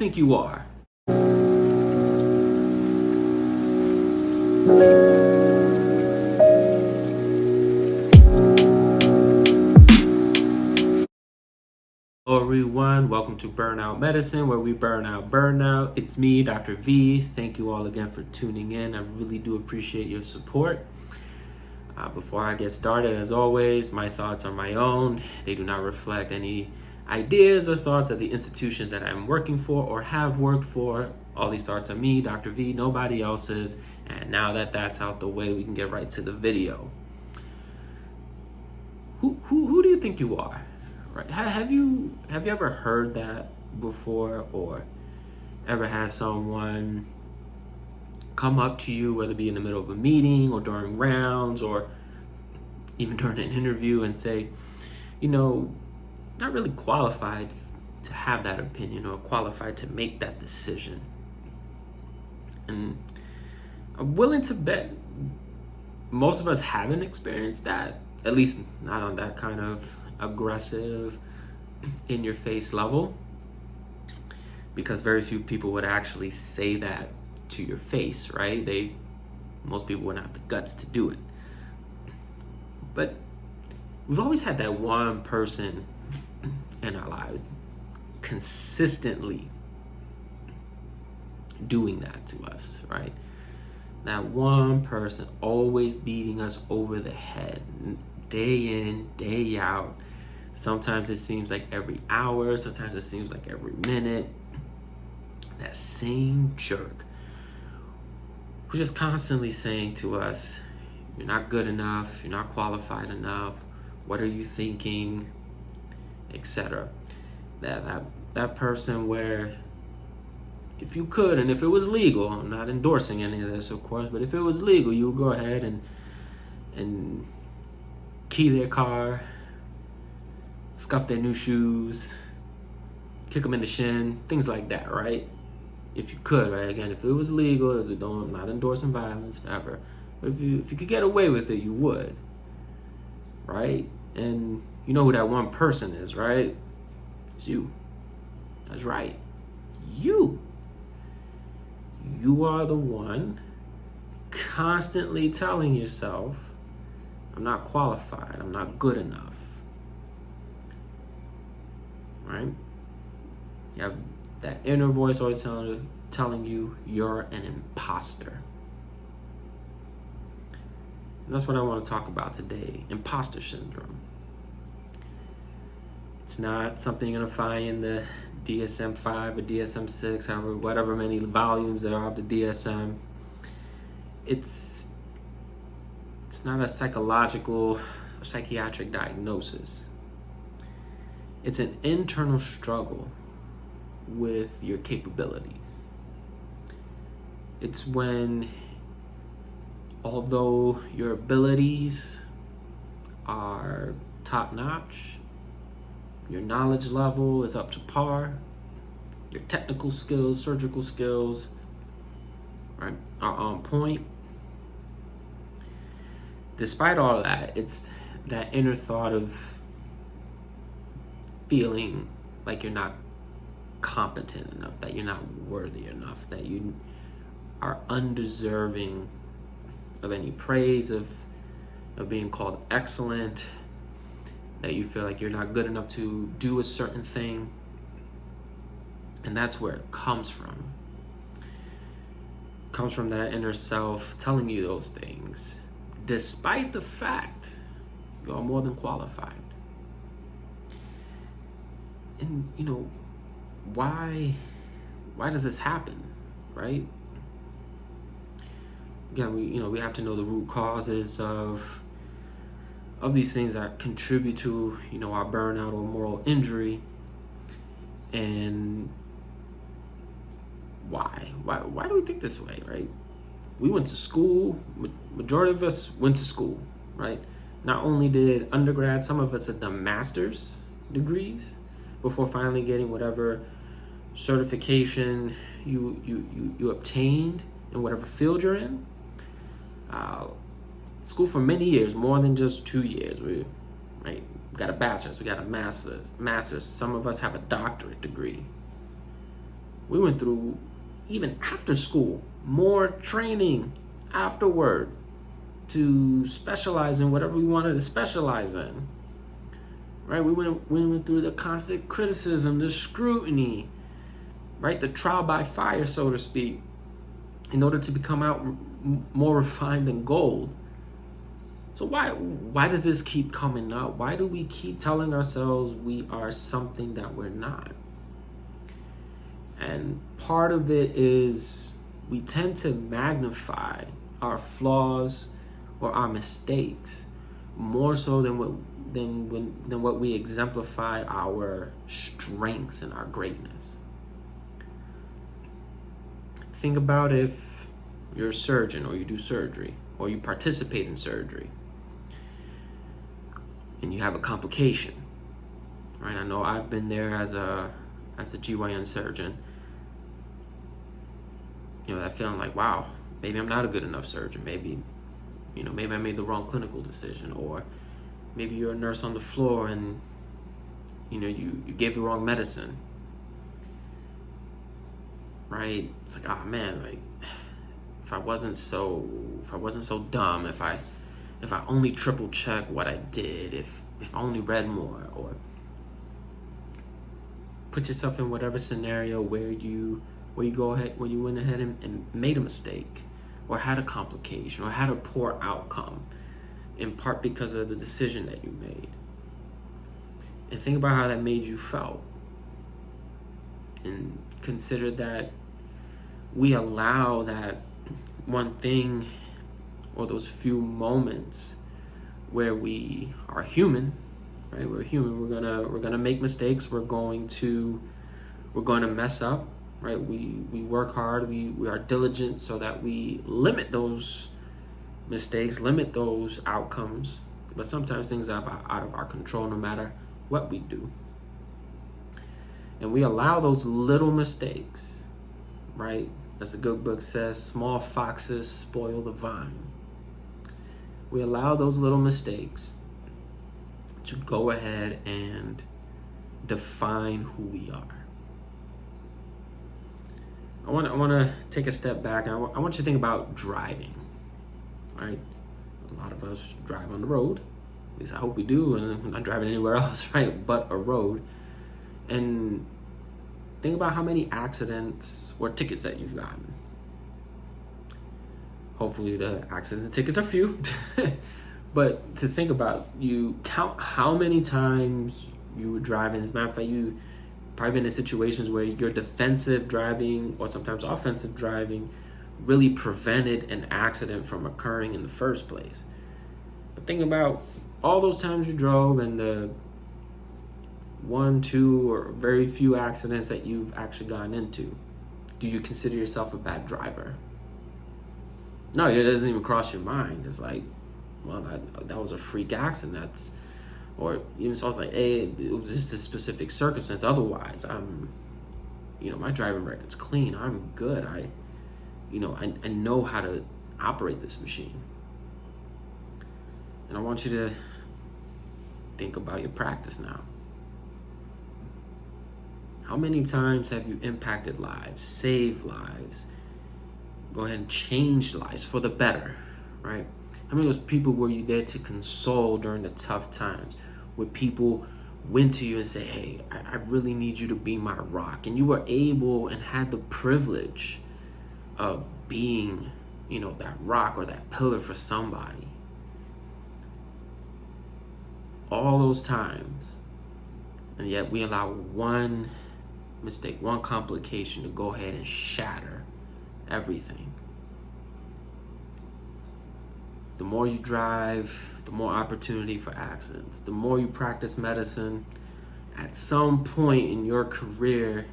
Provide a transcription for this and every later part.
think you are? Hello everyone, welcome to Burnout Medicine, where we burn out burnout. It's me, Dr. V. Thank you all again for tuning in. I really do appreciate your support. Before I get started, as always, my thoughts are my own. They do not reflect any ideas or thoughts of the institutions that I'm working for or have worked for. All these thoughts are me, Dr. V, nobody else's. And now that that's out the way, we can get right to the video. Who do you think you are? Right? Have you ever heard that before, or ever had someone come up to you, whether it be in the middle of a meeting or during rounds or even during an interview, and say, not really qualified to have that opinion or qualified to make that decision? And I'm willing to bet most of us haven't experienced that, at least not on that kind of aggressive, in your face level, because very few people would actually say that to your face, right? Most people wouldn't have the guts to do it. But we've always had that one person in our lives consistently doing that to us, right? That one person always beating us over the head, day in, day out. Sometimes it seems like every hour, sometimes it seems like every minute. That same jerk who's just constantly saying to us, you're not good enough, you're not qualified enough, what are you thinking, etc. That person where, if you could, and if it was legal, I'm not endorsing any of this, of course, but if it was legal, you would go ahead and key their car, scuff their new shoes, kick them in the shin, things like that, right? If you could, right? Again, if it was legal, I'm not endorsing violence ever, but if you could get away with it, you would, right? And you know who that one person is, right? It's you. That's right. You are the one constantly telling yourself, I'm not qualified, I'm not good enough, right? You have that inner voice always telling you you're an imposter. And that's what I want to talk about today, imposter syndrome. It's not something you're going to find in the DSM-5 or DSM-6, however, whatever many volumes there are of the DSM. It's not a psychological or psychiatric diagnosis. It's an internal struggle with your capabilities. It's when, although your abilities are top-notch, your knowledge level is up to par, your technical skills, surgical skills, right, are on point. Despite all that, it's that inner thought of feeling like you're not competent enough, that you're not worthy enough, that you are undeserving of any praise, of being called excellent, that you feel like you're not good enough to do a certain thing. And that's where it comes from. It comes from that inner self telling you those things, despite the fact you are more than qualified. And why does this happen, right? Again, we have to know the root causes of these things that contribute to our burnout or moral injury, and why do we think this way, right? We went to school. Majority of us went to school, right? Not only did undergrad, some of us had done master's degrees before finally getting whatever certification you obtained in whatever field you're in. School for many years, more than just 2 years. We got a bachelor's, we got a master's. Some of us have a doctorate degree. We went through, even after school, more training afterward to specialize in whatever we wanted to specialize in. Right? We went through the constant criticism, the scrutiny, right? The trial by fire, so to speak, in order to become out more refined than gold. So why does this keep coming up? Why do we keep telling ourselves we are something that we're not? And part of it is we tend to magnify our flaws or our mistakes more so than what we exemplify our strengths and our greatness. Think about if you're a surgeon or you do surgery or you participate in surgery and you have a complication, right? I know I've been there as a GYN surgeon. That feeling like, wow, maybe I'm not a good enough surgeon. Maybe I made the wrong clinical decision, or maybe you're a nurse on the floor and you gave the wrong medicine, right? It's like, oh man, like if I wasn't so dumb, if I only triple check what I did, if I only read more, or put yourself in whatever scenario where you went ahead and made a mistake, or had a complication, or had a poor outcome, in part because of the decision that you made. And think about how that made you felt. And consider that we allow that one thing or those few moments where we are human, right? We're human. We're gonna make mistakes. We're going to mess up, right? We work hard. We are diligent so that we limit those mistakes, limit those outcomes. But sometimes things are out of our control, no matter what we do. And we allow those little mistakes, right? As the good book says, small foxes spoil the vine. We allow those little mistakes to go ahead and define who we are. I want to take a step back. I want you to think about driving, right? A lot of us drive on the road. At least I hope we do, and I'm not driving anywhere else, right? But a road. And think about how many accidents or tickets that you've gotten. Hopefully the accidents and tickets are few. But to think about, you count how many times you were driving. As a matter of fact, you probably been in situations where your defensive driving or sometimes offensive driving really prevented an accident from occurring in the first place. But think about all those times you drove and the 1, 2, or very few accidents that you've actually gotten into. Do you consider yourself a bad driver? No, it doesn't even cross your mind. It's like, well, that was a freak accident. Or even so, it's like, hey, it was just a specific circumstance. Otherwise, my driving record's clean. I'm good. I know how to operate this machine. And I want you to think about your practice now. How many times have you impacted lives, saved lives, go ahead and change lives for the better, right? How many of those people were you there to console during the tough times, where people went to you and say, hey, I really need you to be my rock, and you were able and had the privilege of being, that rock or that pillar for somebody. All those times, and yet we allow one mistake, one complication to go ahead and shatter everything. The more you drive, the more opportunity for accidents. The more you practice medicine, at some point in your career,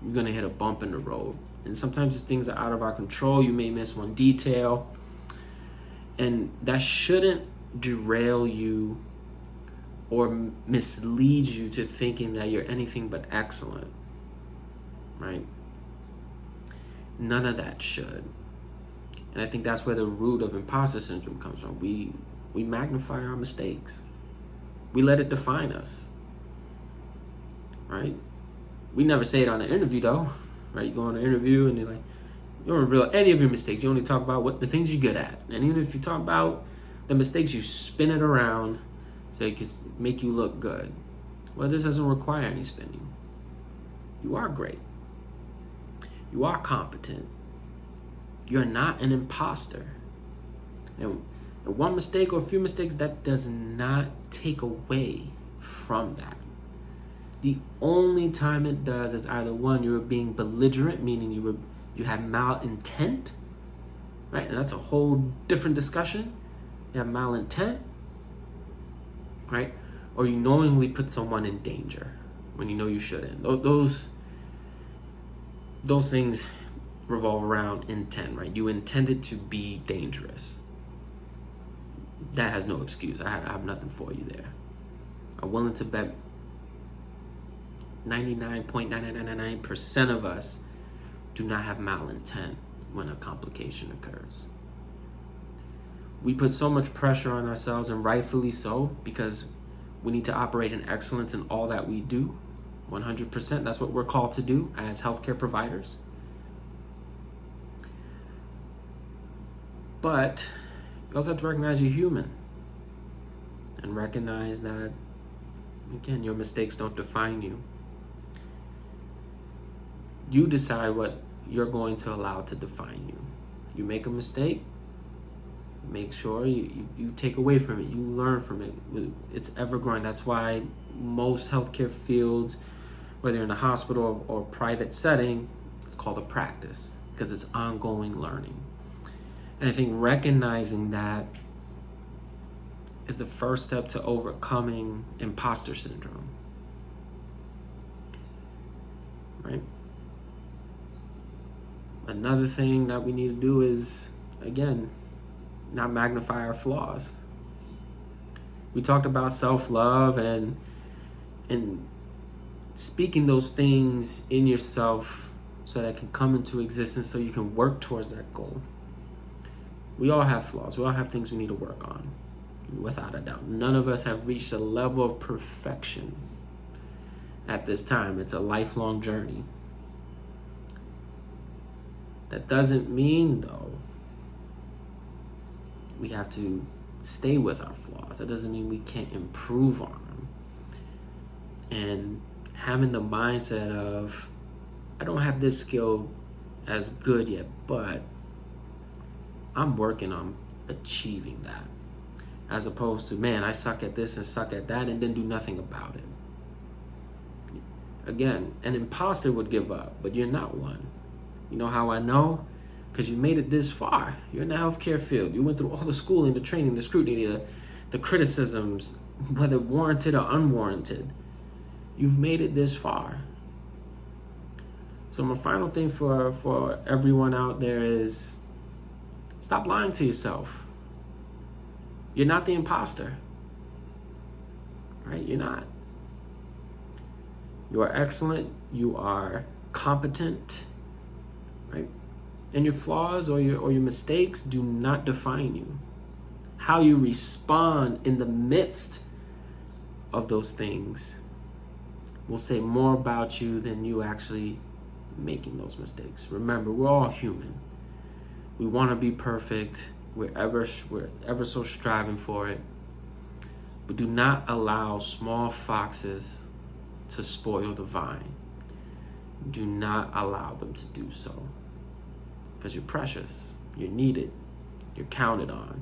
you're gonna hit a bump in the road. And sometimes these things are out of our control. You may miss one detail. And that shouldn't derail you or mislead you to thinking that you're anything but excellent, right? None of that should. And I think that's where the root of imposter syndrome comes from. We magnify our mistakes. We let it define us, right? We never say it on an interview though. right? You go on an interview and you're like, you don't reveal any of your mistakes. You only talk about what the things you're good at. And even if you talk about the mistakes, you spin it around so it can make you look good. Well, this doesn't require any spinning. You are great. You are competent. You're not an imposter. And one mistake or a few mistakes, that does not take away from that. The only time it does is either one, you were being belligerent, meaning you had malintent, right? And that's a whole different discussion. You have malintent, right? Or you knowingly put someone in danger when you know you shouldn't. Those things revolve around intent, right? You intended to be dangerous. That has no excuse. I have nothing for you there. I'm willing to bet 99.9999% of us do not have malintent when a complication occurs. We put so much pressure on ourselves, and rightfully so, because we need to operate in excellence in all that we do. 100%. That's what we're called to do as healthcare providers. But you also have to recognize you're human and recognize that, again, your mistakes don't define you. You decide what you're going to allow to define you. You make a mistake, make sure you take away from it, you learn from it. It's ever growing. That's why most healthcare fields, whether you're in a hospital or private setting, it's called a practice because it's ongoing learning. And I think recognizing that is the first step to overcoming imposter syndrome, right? Another thing that we need to do is, again, not magnify our flaws. We talked about self-love and speaking those things in yourself so that can come into existence so you can work towards that goal. We all have flaws. We all have things we need to work on, without a doubt. None of us have reached a level of perfection at this time. It's a lifelong journey. That doesn't mean, though, we have to stay with our flaws. That doesn't mean we can't improve on them. And having the mindset of, I don't have this skill as good yet, but I'm working on achieving that. As opposed to, man, I suck at this and suck at that and then do nothing about it. Again, an imposter would give up, but you're not one. You know how I know? Because you made it this far. You're in the healthcare field. You went through all the schooling, the training, the scrutiny, the criticisms, whether warranted or unwarranted. You've made it this far. So my final thing for everyone out there is stop lying to yourself. You're not the imposter. Right? You're not. You are excellent. You are competent. Right? And your flaws or your mistakes do not define you. How you respond in the midst of those things will say more about you than you actually making those mistakes. Remember, we're all human. We want to be perfect. We're ever so striving for it. But do not allow small foxes to spoil the vine. Do not allow them to do so. Because you're precious, you're needed, you're counted on.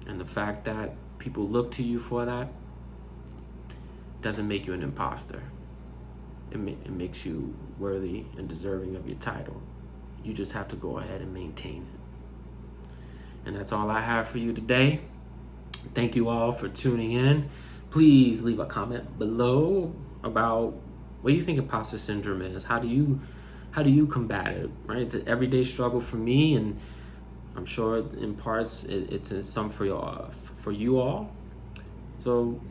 And the fact that people look to you for that doesn't make you an imposter. It makes you worthy and deserving of your title. You just have to go ahead and maintain it. And that's all I have for you today. Thank you all for tuning in. Please leave a comment below about what you think imposter syndrome is. How do you combat it, right? It's an everyday struggle for me, and I'm sure in parts it's some for you all. So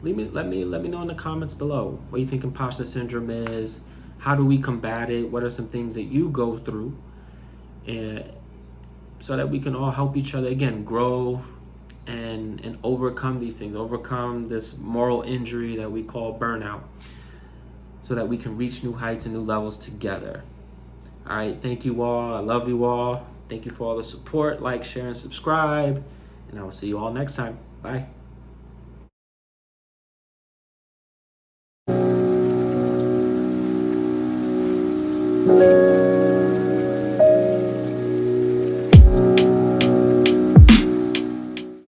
let me know in the comments below what you think imposter syndrome is. How do we combat it? What are some things that you go through, and so that we can all help each other again grow and overcome these things, overcome this moral injury that we call burnout. so that we can reach new heights and new levels together. All right, thank you all. I love you all. Thank you for all the support. Like, share, and subscribe. And I will see you all next time. Bye.